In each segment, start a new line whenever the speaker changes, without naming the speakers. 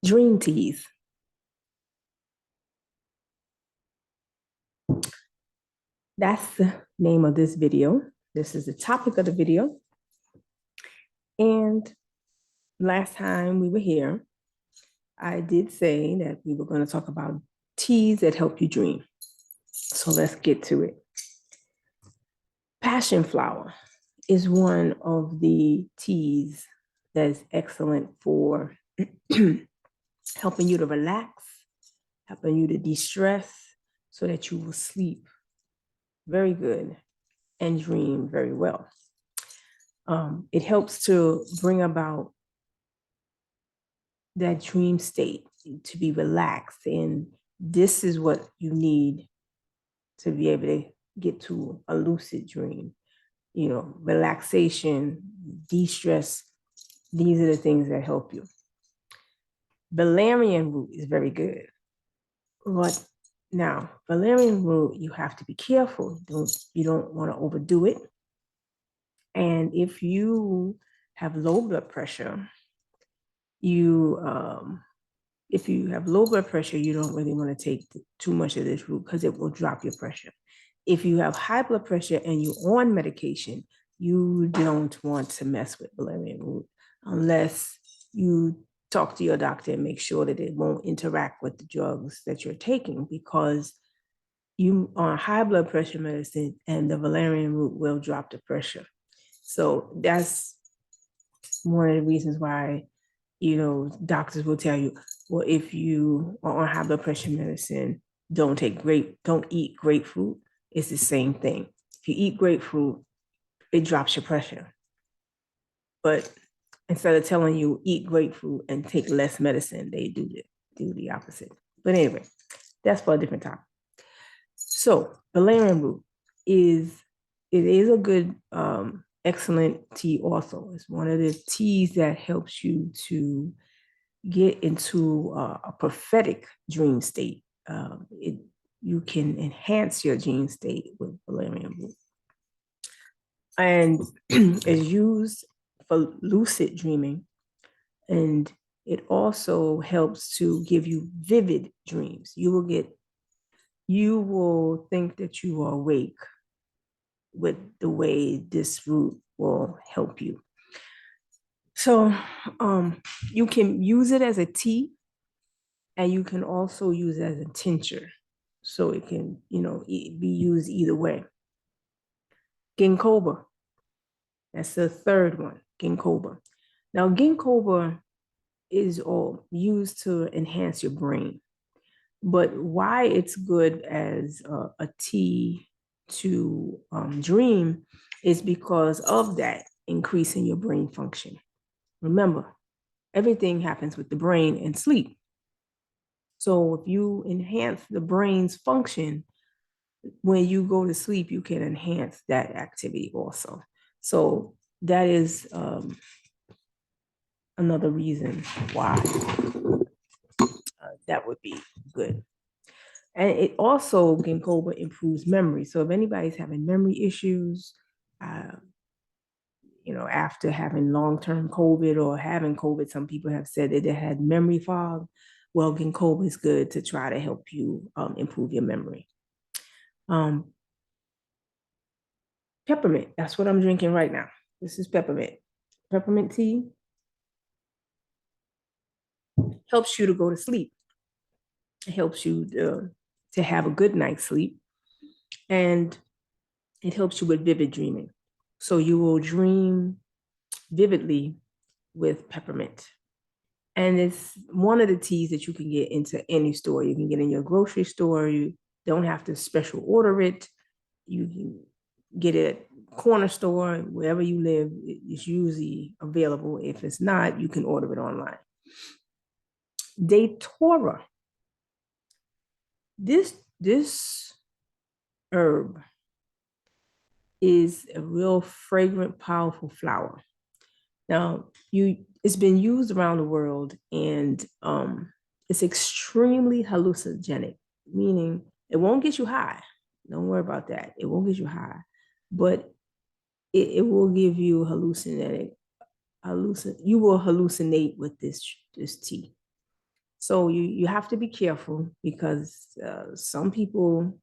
Dream teas. That's the name of this video. This is the topic of the video. And last time we were here, I did say that we were going to talk about teas that help you dream. So let's get to it. Passion flower is one of the teas that is excellent for helping you to relax, helping you to de-stress so that you will sleep very good and dream very well. It helps to bring about that dream state, to be relaxed. And this is what you need to be able to get to a lucid dream. You know, relaxation, de-stress, these are the things that help you. Valerian root is very good. But now, valerian root, you have to be careful. You don't want to overdo it. And if you have low blood pressure, if you have low blood pressure, you don't really want to take too much of this root because it will drop your pressure. If you have high blood pressure and you're on medication, you don't want to mess with valerian root unless you talk to your doctor and make sure that it won't interact with the drugs that you're taking, because you are on high blood pressure medicine and the valerian root will drop the pressure. So that's one of the reasons why, doctors will tell you, well, if you are on high blood pressure medicine, don't eat grapefruit. It's the same thing. If you eat grapefruit, it drops your pressure. But instead of telling you eat grapefruit and take less medicine, they do the opposite. But anyway, that's for a different topic. So valerian root is a good, excellent tea also. It's one of the teas that helps you to get into a prophetic dream state. You can enhance your dream state with valerian root. And is used for lucid dreaming. And it also helps to give you vivid dreams. You will think that you are awake with the way this root will help you. So you can use it as a tea, and you can also use it as a tincture. So it can, be used either way. Ginkgo, that's the third one, ginkgo. Now, ginkgo is all used to enhance your brain. But why it's good as a tea to dream is because of that increase in your brain function. Remember, everything happens with the brain and sleep. So if you enhance the brain's function, when you go to sleep, you can enhance that activity also. So that is another reason why that would be good. And it also, ginkgo improves memory. So if anybody's having memory issues, after having long-term COVID or having COVID, some people have said that they had memory fog. Well, ginkgo is good to try to help you improve your memory. Peppermint, that's what I'm drinking right now. This is peppermint. Peppermint tea helps you to go to sleep. It helps you to have a good night's sleep. And it helps you with vivid dreaming. So you will dream vividly with peppermint. And it's one of the teas that you can get into any store. You can get in your grocery store. You don't have to special order it. You can get it at corner store, wherever you live. It's usually available. If it's not, you can order it online. Datura. This herb is a real fragrant, powerful flower. Now, it's been used around the world, and it's extremely hallucinogenic, meaning it won't get you high. Don't worry about that. It won't get you high, but it will give you you will hallucinate with this tea. So you have to be careful because some people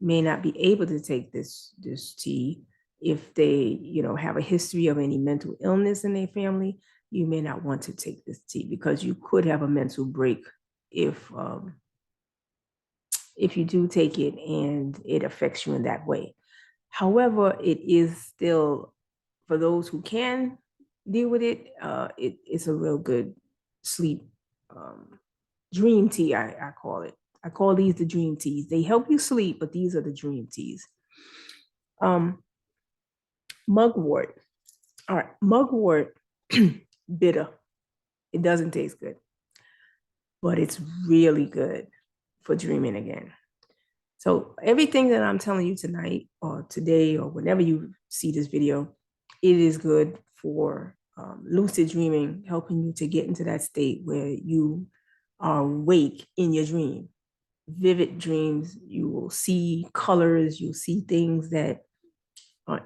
may not be able to take this tea if they have a history of any mental illness in their family. You may not want to take this tea because you could have a mental break if you do take it and it affects you in that way. However, it is still, for those who can deal with it, it's a real good sleep dream tea, I call it. I call these the dream teas. They help you sleep, but these are the dream teas. Mugwort. All right, mugwort, bitter. It doesn't taste good, but it's really good for dreaming again. So everything that I'm telling you tonight or today or whenever you see this video, it is good for lucid dreaming, helping you to get into that state where you are awake in your dream. Vivid dreams, you will see colors, you'll see things that,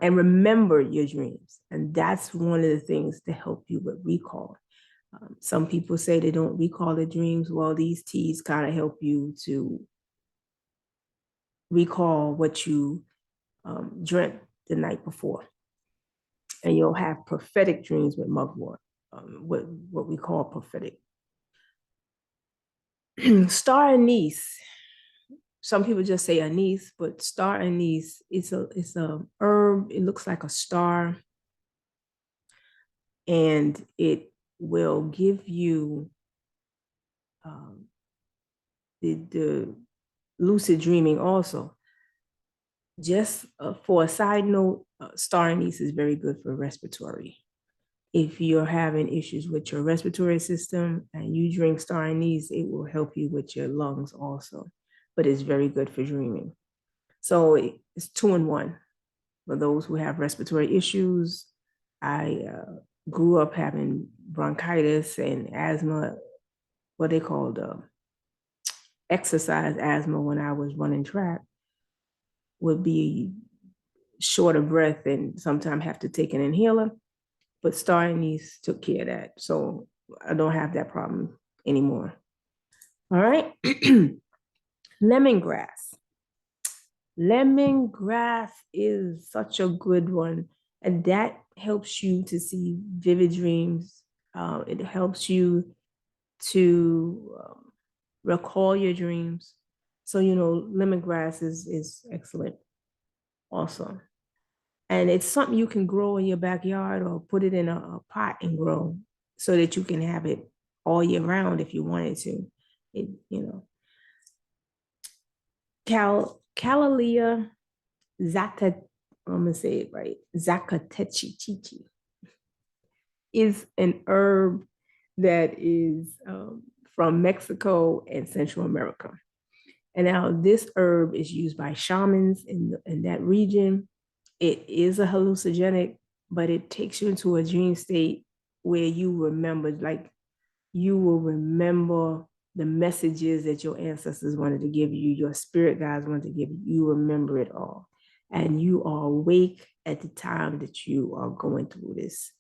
and remember your dreams. And that's one of the things to help you with recall. Some people say they don't recall their dreams. Well, these teas kind of help you to recall what you dreamt the night before. And you'll have prophetic dreams with mugwort, what we call prophetic. Star anise. Some people just say anise, but star anise it's a herb. It looks like a star, and it will give you the lucid dreaming also. Just for a side note, star anise is very good for respiratory. If you're having issues with your respiratory system and you drink star anise, it will help you with your lungs also, but it's very good for dreaming. So it's 2-in-1 for those who have respiratory issues. I grew up having bronchitis and asthma, what they called exercise asthma when I was running track, would be short of breath and sometimes have to take an inhaler. But star anise took care of that. So I don't have that problem anymore. All right. Lemongrass. Lemongrass is such a good one. And that helps you to see vivid dreams. It helps you to recall your dreams. So, lemongrass is excellent also. And it's something you can grow in your backyard or put it in a pot and grow so that you can have it all year round if you wanted to. Camellia Zaka, I'm gonna say it right, Zacatechichi is an herb that is from Mexico and Central America. And now this herb is used by shamans in that region. It is a hallucinogenic, but it takes you into a dream state where you remember, like you will remember the messages that your ancestors wanted to give you, your spirit guides wanted to give you. You remember it all. And you are awake at the time that you are going through this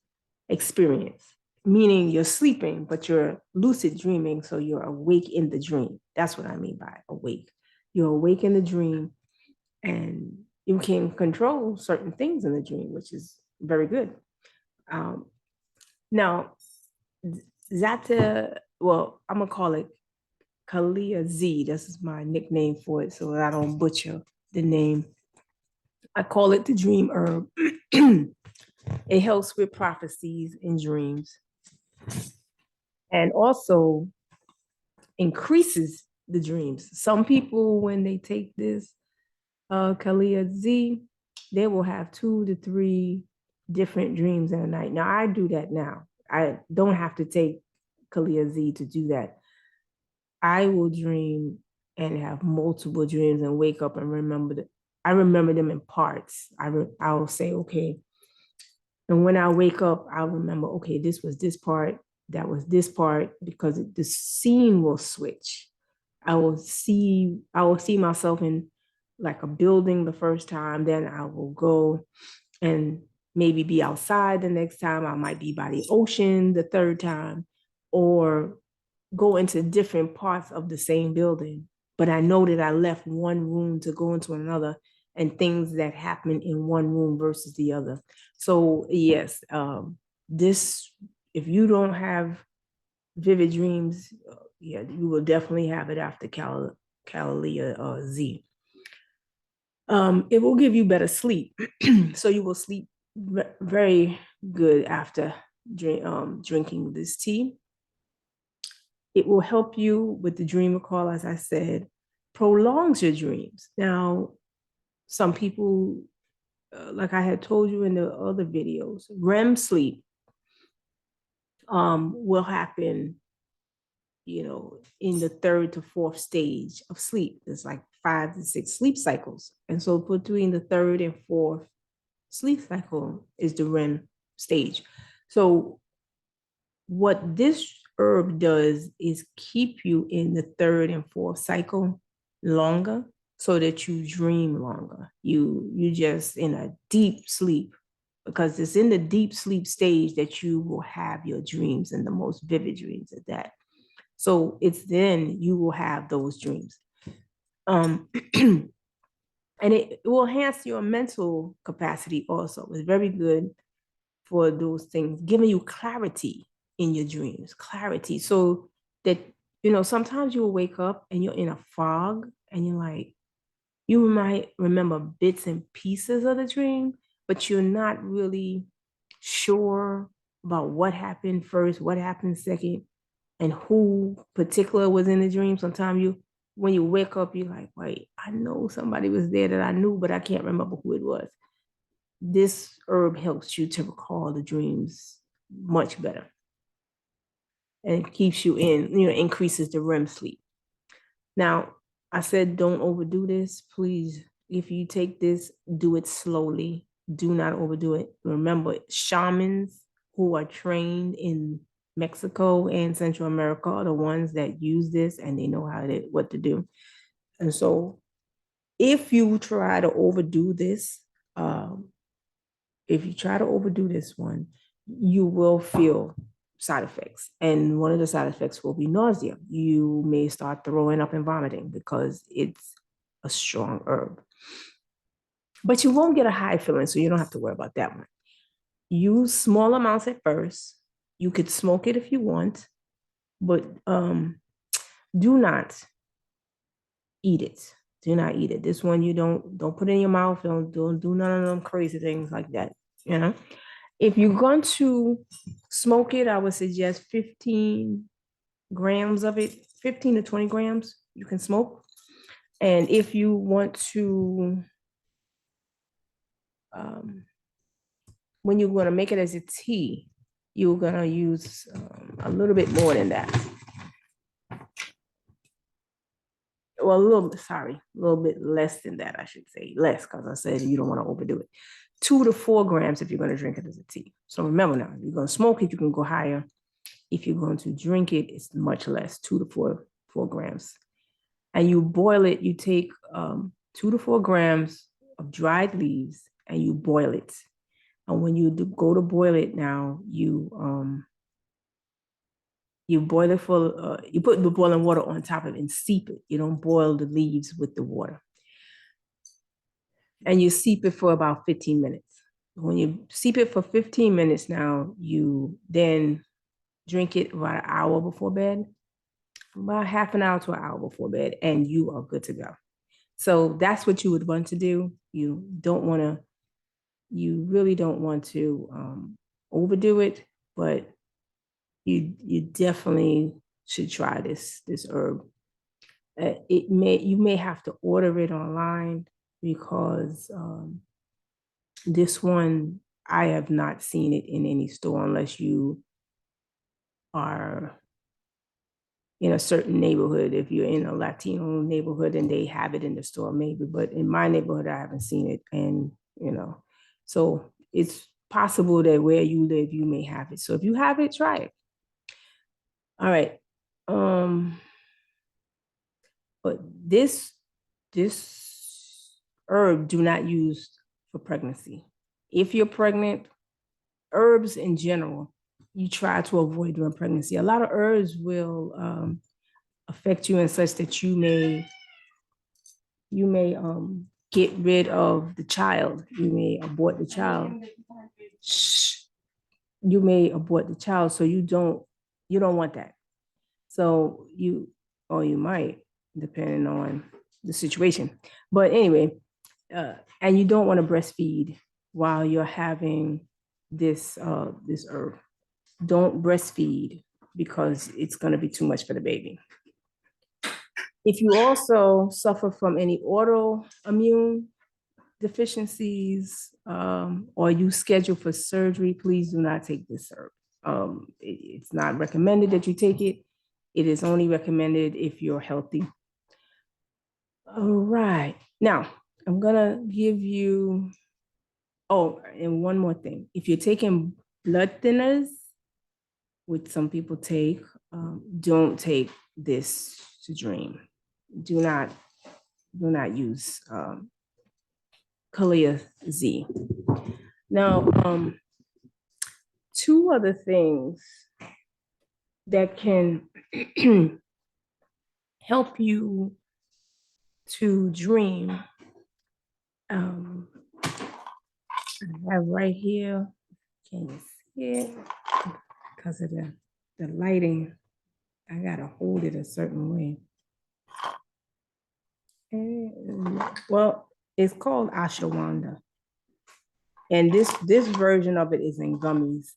experience, meaning you're sleeping, but you're lucid dreaming. So you're awake in the dream. That's what I mean by awake. You're awake in the dream and you can control certain things in the dream, which is very good. Now, Zata, well, I'm gonna call it Kalia Z. This is my nickname for it, so that I don't butcher the name. I call it the dream herb. It helps with prophecies and dreams, and also increases the dreams. Some people, when they take this Kalia Z, they will have 2 to 3 different dreams in a night. Now, I do that now. I don't have to take Kalia Z to do that. I will dream and have multiple dreams and wake up and remember that. I remember them in parts. I'll say, okay. And when I wake up, I'll remember, okay, this was this part, that was this part, because the scene will switch. I will see myself in like a building the first time, then I will go and maybe be outside the next time. I might be by the ocean the third time, or go into different parts of the same building, but I know that I left one room to go into another, and things that happen in one room versus the other. So yes, this, if you don't have vivid dreams, yeah, you will definitely have it after Kalalea Z. It will give you better sleep. So you will sleep very good after drinking this tea. It will help you with the dream recall, as I said, prolongs your dreams. Now, some people, like I had told you in the other videos, REM sleep will happen, in the third to fourth stage of sleep. There's like 5 to 6 sleep cycles. And so between the third and fourth sleep cycle is the REM stage. So what this herb does is keep you in the third and fourth cycle longer so that you dream longer. You just in a deep sleep, because it's in the deep sleep stage that you will have your dreams, and the most vivid dreams at that. So it's then you will have those dreams. And it will enhance your mental capacity also. It's very good for those things, giving you clarity in your dreams, clarity. So that, sometimes you'll wake up and you're in a fog and you're like, you might remember bits and pieces of the dream, but you're not really sure about what happened first, what happened second, and who particular was in the dream. Sometimes when you wake up, you're like, wait, I know somebody was there that I knew, but I can't remember who it was. This herb helps you to recall the dreams much better, and keeps you increases the REM sleep. Now, I said don't overdo this. Please, if you take this, do it slowly. Do not overdo it. Remember, shamans who are trained in Mexico and Central America are the ones that use this, and they know what to do. And so if you try to overdo this, one, you will feel side effects. And one of the side effects will be nausea. You may start throwing up and vomiting because it's a strong herb. But you won't get a high feeling, so you don't have to worry about that one. Use small amounts at first. You could smoke it if you want, but do not eat it. Do not eat it. This one you don't put in your mouth. Don't do none of them crazy things like that. If you're going to smoke it, I would suggest 15 grams of it, 15 to 20 grams you can smoke. And if you want to, when you're going to make it as a tea, you're going to use a little bit more than that. Well, a little bit less than that, I should say. Less, because I said you don't want to overdo it. 2 to 4 grams if you're going to drink it as a tea. So remember now, if you're going to smoke it, you can go higher. If you're going to drink it, it's much less, 2 to 4 grams. And you boil it, you take 2 to 4 grams of dried leaves and you boil it. And when you go to boil it now, you boil it you put the boiling water on top of it and steep it. You don't boil the leaves with the water. And you steep it for about 15 minutes. When you steep it for 15 minutes now, you then drink it about an hour before bed, about half an hour to an hour before bed, and you are good to go. So that's what you would want to do. You really don't want to overdo it, but you definitely should try this herb. You may have to order it online, because this one, I have not seen it in any store unless you are in a certain neighborhood. If you're in a Latino neighborhood and they have it in the store, maybe, but in my neighborhood, I haven't seen it. And, so it's possible that where you live, you may have it. So if you have it, try it. All right. But this herb do not use for pregnancy. If you're pregnant, herbs in general you try to avoid during pregnancy. A lot of herbs will affect you in such that you may get rid of the child. You may abort the child. You may abort the child, so you don't want that. So you might, depending on the situation. But anyway, and you don't want to breastfeed while you're having this herb. Don't breastfeed because it's going to be too much for the baby. If you also suffer from any autoimmune deficiencies, or you schedule for surgery, please do not take this herb. It's not recommended that you take it. It is only recommended if you're healthy. All right. Now, I'm going to give you, and one more thing. If you're taking blood thinners, which some people take, don't take this to dream. Do not use Kalia Z. Now, two other things that can help you to dream. I have right here, can you see it? Because of the lighting, I gotta hold it a certain way. And, well, it's called ashwagandha. And this version of it is in gummies.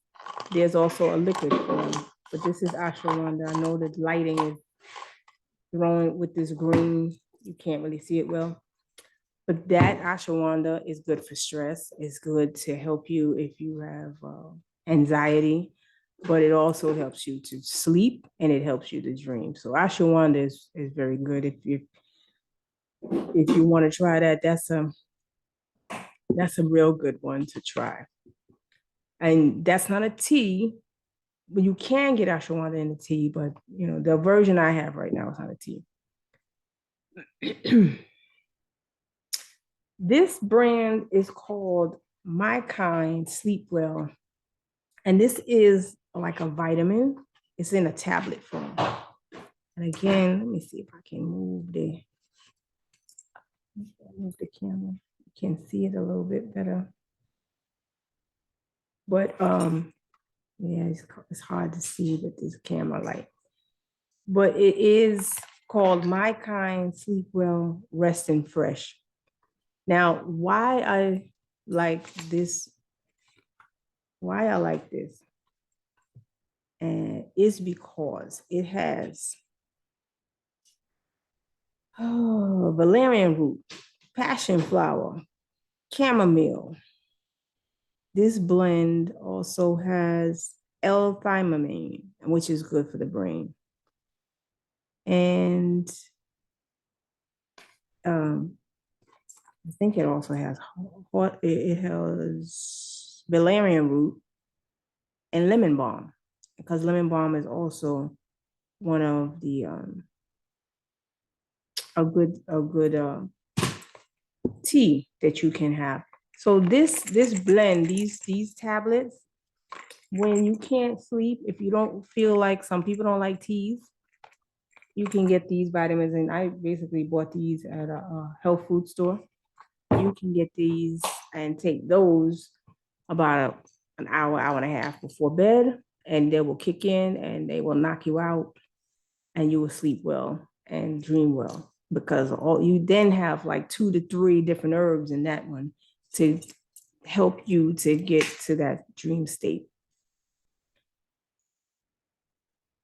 There's also a liquid form, but this is ashwagandha. I know that lighting is throwing with this green. You can't really see it well. But that ashwagandha is good for stress. It's good to help you if you have anxiety, but it also helps you to sleep and it helps you to dream. So ashwagandha is very good. If you want to try that, that's a real good one to try. And that's not a tea, but you can get ashwagandha in the tea, but the version I have right now is not a tea. This brand is called My Kind Sleep Well. And this is like a vitamin. It's in a tablet form. And again, let me see if I can move the camera. You can see it a little bit better. But yeah, it's hard to see with this camera light. But it is called My Kind Sleep Well, Rest and Fresh. Now, why I like this, and is because it has valerian root, passion flower, chamomile. This blend also has L-thymine, which is good for the brain. And I think it also has valerian root and lemon balm, because lemon balm is also one of the a good tea that you can have. So this blend, these tablets, when you can't sleep, if you don't feel like, some people don't like teas, you can get these vitamins. And I basically bought these at a health food store. You can get these and take those about an hour and a half before bed, and they will kick in and they will knock you out, and you will sleep well and dream well, because you then have like 2 to 3 different herbs in that one to help you to get to that dream state.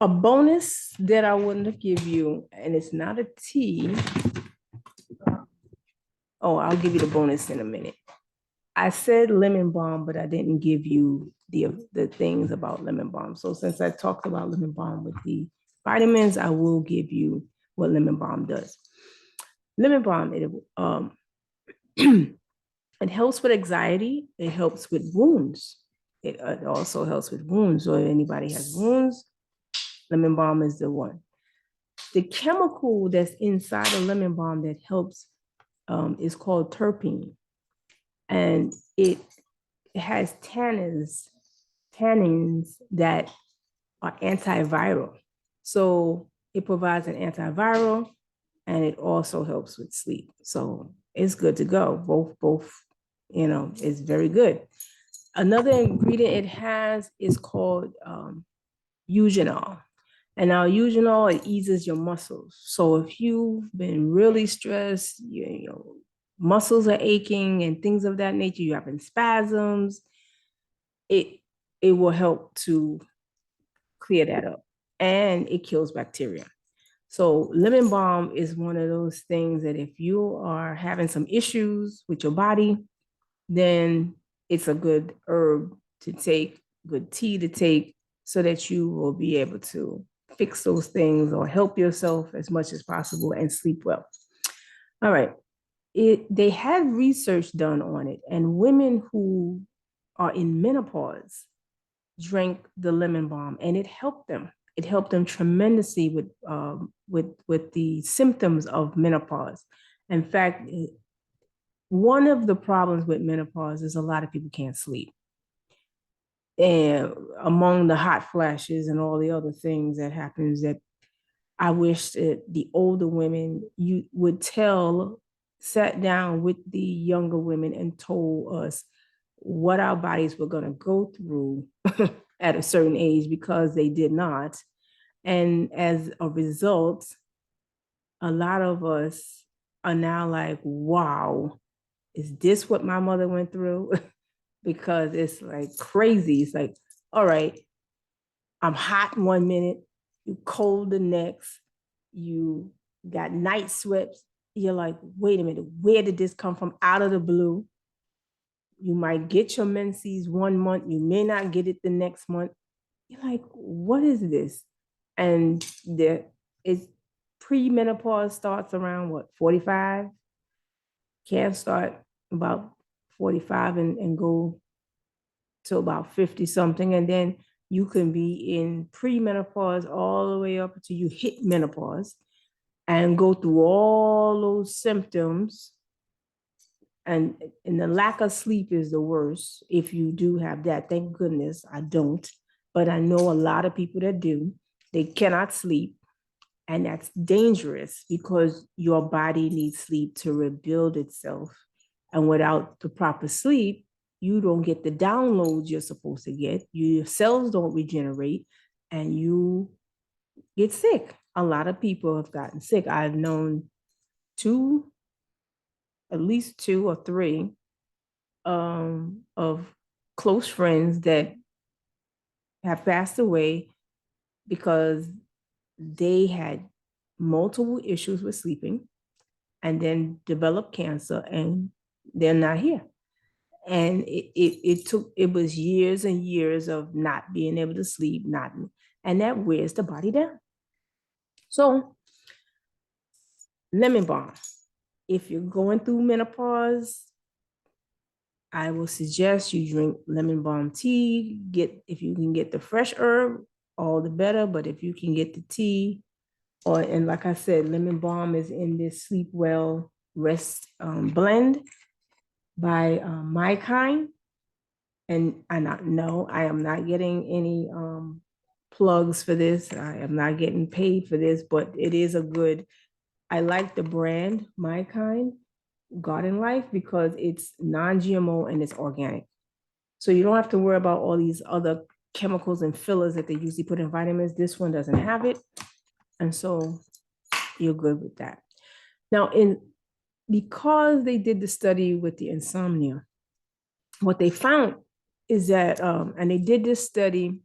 A bonus that I want to give you, and it's not a tea. Oh, I'll give you the bonus in a minute. I said lemon balm, but I didn't give you the things about lemon balm. So since I talked about lemon balm with the vitamins, I will give you what lemon balm does. Lemon balm, it helps with anxiety. It helps with wounds. It also helps with wounds. So if anybody has wounds, lemon balm is the one. The chemical that's inside of lemon balm that helps is called terpene. And it has tannins tannins that are antiviral. So it provides an antiviral and it also helps with sleep. So it's good to go. Both, it's very good. Another ingredient it has is called eugenol. And now eugenol, it eases your muscles. So if you've been really stressed, muscles are aching and things of that nature, you're having spasms, it will help to clear that up. And it kills bacteria. So lemon balm is one of those things that if you are having some issues with your body, then it's a good herb to take, good tea to take, so that you will be able to fix those things or help yourself as much as possible and sleep well. All right. They had research done on it, and women who are in menopause drank the lemon balm, and it helped them. It helped them tremendously with the symptoms of menopause. In fact, one of the problems with menopause is a lot of people can't sleep. And among the hot flashes and all the other things that happens, that I wish that the older women you would sat down with the younger women and told us what our bodies were going to go through at a certain age, because they did not. And as a result, a lot of us are now like, wow, is this what my mother went through? Because it's like crazy. It's like, all right, I'm hot 1 minute, you cold the next, you got night sweats. You're like, wait a minute, where did this come from out of the blue? You might get your menses 1 month, you may not get it the next month. You're like, what is this? And it's premenopause starts around what, 45? Can start about 45 and go to about 50 something. And then you can be in premenopause all the way up until you hit menopause and go through all those symptoms. And the lack of sleep is the worst if you do have that. Thank goodness I don't, but I know a lot of people that do. They cannot sleep, and that's dangerous because your body needs sleep to rebuild itself. And without the proper sleep, you don't get the downloads you're supposed to get. Your cells don't regenerate and you get sick. A lot of people have gotten sick. I've known at least two or three of close friends that have passed away because they had multiple issues with sleeping and then developed cancer, and they're not here. And it was years and years of not being able to sleep, and that wears the body down. So lemon balm, if you're going through menopause, I will suggest you drink lemon balm tea. If you can get the fresh herb, all the better. But if you can get the tea, and like I said, lemon balm is in this Sleep Well Rest blend by My Kind. And I am not getting any plugs for this. I am not getting paid for this, but it is I like the brand My Kind Garden Life because it's non-GMO and it's organic. So you don't have to worry about all these other chemicals and fillers that they usually put in vitamins. This one doesn't have it. And so you're good with that. Now, because they did the study with the insomnia, what they found is that, and they did this study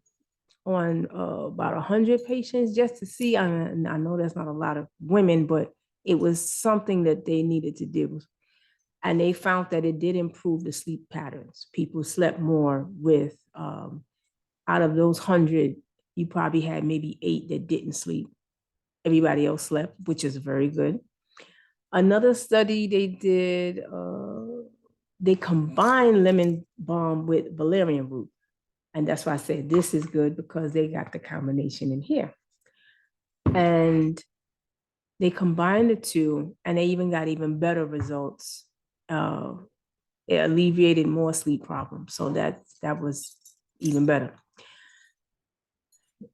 on about 100 patients just to see, I know that's not a lot of women, but it was something that they needed to do. And they found that it did improve the sleep patterns. People slept more with, out of those 100, you probably had maybe 8 that didn't sleep. Everybody else slept, which is very good. Another study they did, they combined lemon balm with valerian root. And that's why I said this is good, because they got the combination in here. And they combined the two, and they even got even better results. It alleviated more sleep problems. So that was even better.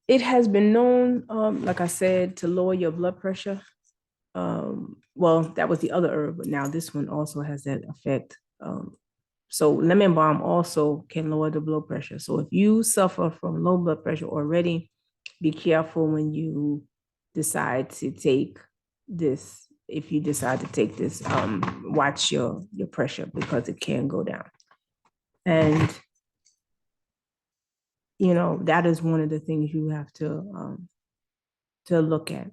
It has been known, like I said, to lower your blood pressure. Well, that was the other herb, but now this one also has that effect. So lemon balm also can lower the blood pressure. So if you suffer from low blood pressure already, be careful when you decide to take this. If you decide to take this, watch your pressure because it can go down. And that is one of the things you have to look at.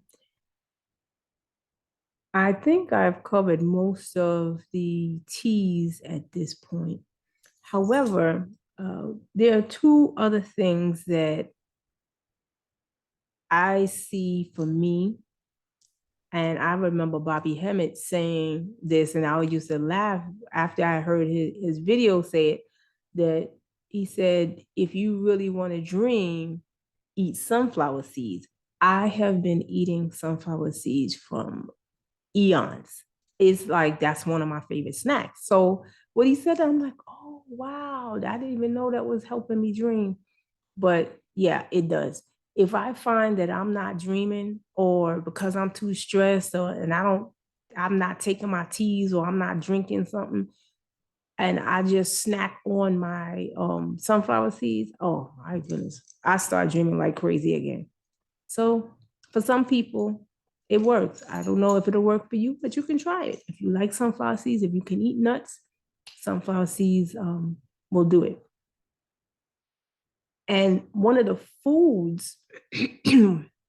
I think I've covered most of the teas at this point. However, there are two other things that I see for me. And I remember Bobby Hemmett saying this, and I used to laugh after I heard his video say it, that he said, if you really want to dream, eat sunflower seeds. I have been eating sunflower seeds from eons. It's like that's one of my favorite snacks. So what he said, I'm like, oh wow, I didn't even know that was helping me dream. But yeah, it does. If I find that I'm not dreaming or because I'm too stressed and I'm not taking my teas or I'm not drinking something and I just snack on my sunflower seeds, oh my goodness, I start dreaming like crazy again. So for some people, it works. I don't know if it'll work for you, but you can try it. If you like sunflower seeds, if you can eat nuts, sunflower seeds will do it. And one of the foods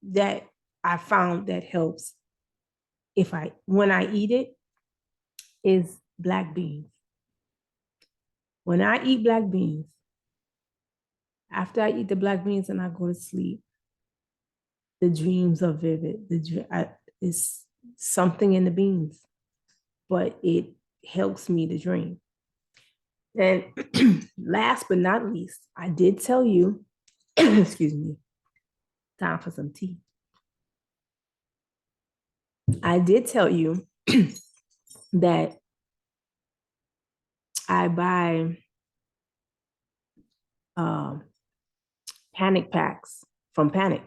that I found that helps when I eat it is black beans. When I eat black beans, after I eat the black beans and I go to sleep, the dreams are vivid. It's something in the beans, but it helps me to dream. And last but not least, I did tell you, excuse me, time for some tea. I did tell you that I buy panic packs from Panic,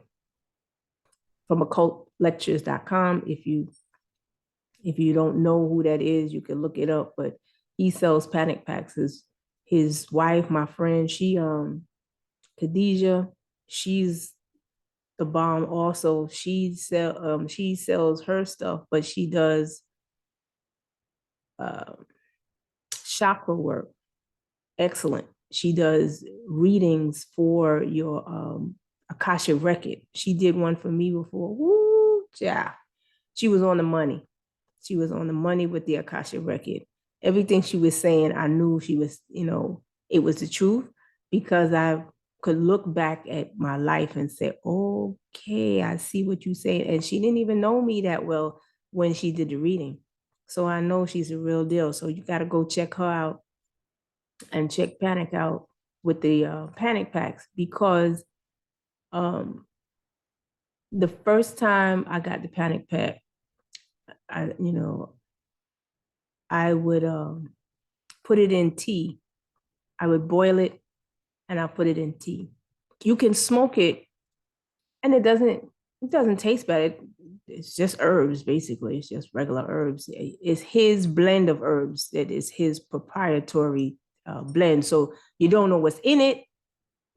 from occultlectures.com. If you don't know who that is, you can look it up, but he sells panic packs. His wife, my friend, Khadijah, she's the bomb also. She sells her stuff, but she does uh, chakra work. Excellent. She does readings for your Akasha record. She did one for me before. Woo, yeah. She was on the money. She was on the money with the Akasha record. Everything she was saying, I knew she was, it was the truth because I could look back at my life and say, okay, I see what you say. And she didn't even know me that well when she did the reading. So I know she's a real deal. So you got to go check her out and check Panic out with the panic packs because um, the first time I got the panic pack, I would put it in tea. I would boil it and I put it in tea. You can smoke it and it doesn't taste bad. It's just herbs, basically. It's just regular herbs. It's his blend of herbs that is his proprietary blend. So you don't know what's in it,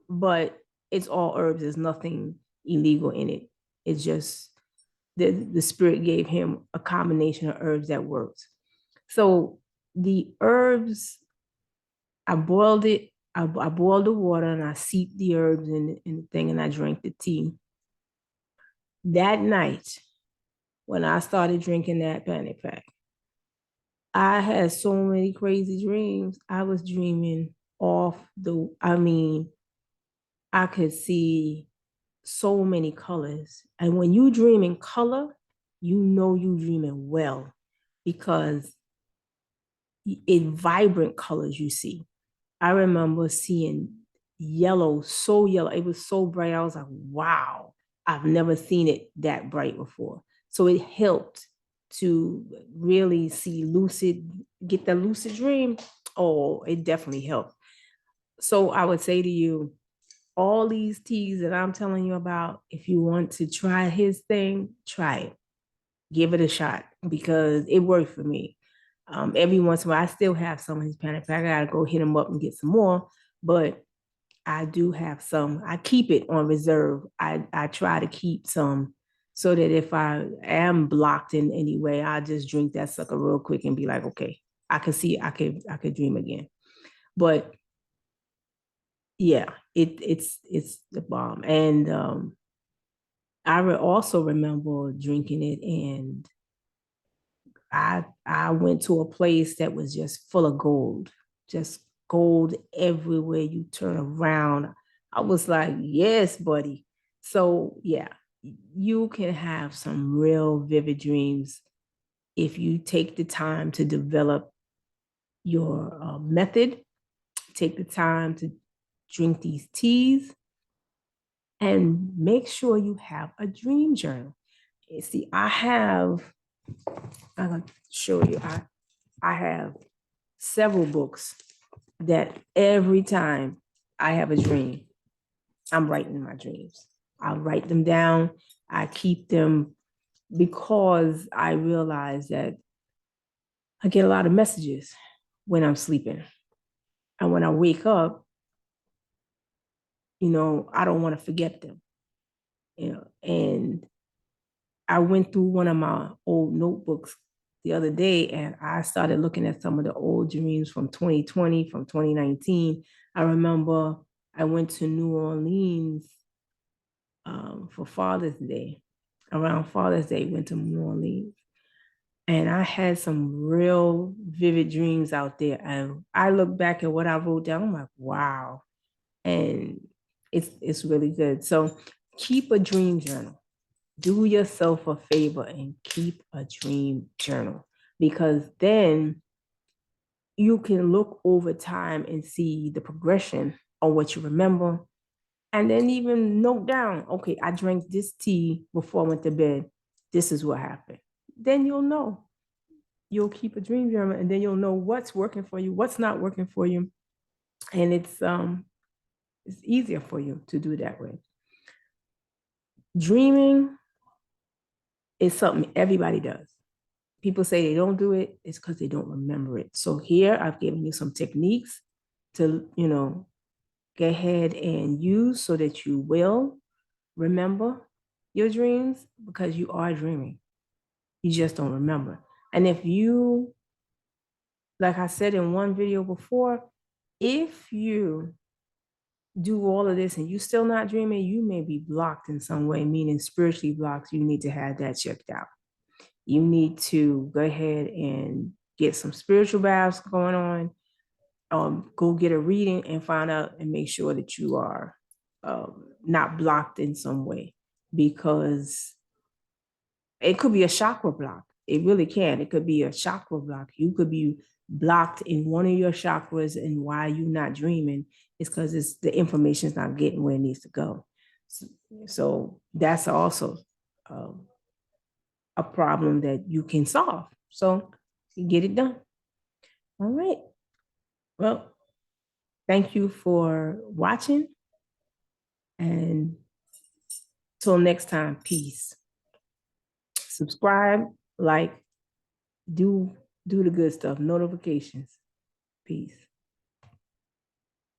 but it's all herbs. There's nothing illegal in it. It's just the spirit gave him a combination of herbs that works. So the herbs, I boiled it. I boiled the water and I seeped the herbs in the thing and I drank the tea. That night, when I started drinking that panic pack, I had so many crazy dreams. I was dreaming I could see so many colors. And when you dream in color, you know you dreaming well because it vibrant colors you see. I remember seeing yellow, so yellow. It was so bright. I was like, wow, I've never seen it that bright before. So it helped to really get the lucid dream. Oh, it definitely helped. So I would say to you, all these teas that I'm telling you about, if you want to try his thing, try it. Give it a shot because it worked for me. Every once in a while, I still have some of his panic pack. I gotta go hit him up and get some more, but I do have some. I keep it on reserve. I try to keep some so that if I am blocked in any way, I just drink that sucker real quick and be like, okay, I can see I could dream again. But yeah, it's the bomb. And I also remember drinking it, and I went to a place that was just full of gold, just gold everywhere you turn around. I was like, yes, buddy. So yeah, you can have some real vivid dreams if you take the time to develop your method, take the time to drink these teas, and make sure you have a dream journal. You see, I'm gonna show you. I have several books that every time I have a dream, I'm writing my dreams. I'll write them down. I keep them because I realize that I get a lot of messages when I'm sleeping. And when I wake up, I don't want to forget them. And I went through one of my old notebooks the other day, and I started looking at some of the old dreams from 2020, from 2019. I remember I went to New Orleans for Father's Day. Around Father's Day, went to New Orleans. And I had some real vivid dreams out there. And I look back at what I wrote down, I'm like, wow. And it's really good. So keep a dream journal. Do yourself a favor and keep a dream journal, because then you can look over time and see the progression of what you remember, and then even note down, okay, I drank this tea before I went to bed. This is what happened. Then you'll know. You'll keep a dream journal, and then you'll know what's working for you, what's not working for you, and it's easier for you to do that way. Dreaming is something everybody does. People say they don't do it, it's because they don't remember it. So here I've given you some techniques to, go ahead and use so that you will remember your dreams, because you are dreaming. You just don't remember. And if you, like I said in one video before, if you do all of this and you still not dreaming, you may be blocked in some way, meaning spiritually blocked. You need to have that checked out. You need to go ahead and get some spiritual baths going on. Go get a reading and find out and make sure that you are not blocked in some way, because it could be a chakra block. It really can. It could be a chakra block. You could be blocked in one of your chakras, and why you're not dreaming is because the information is not getting where it needs to go. So that's also a problem that you can solve. So you get it done. All right. Well, thank you for watching. And till next time, peace. Subscribe, like, do the good stuff, notifications. Peace.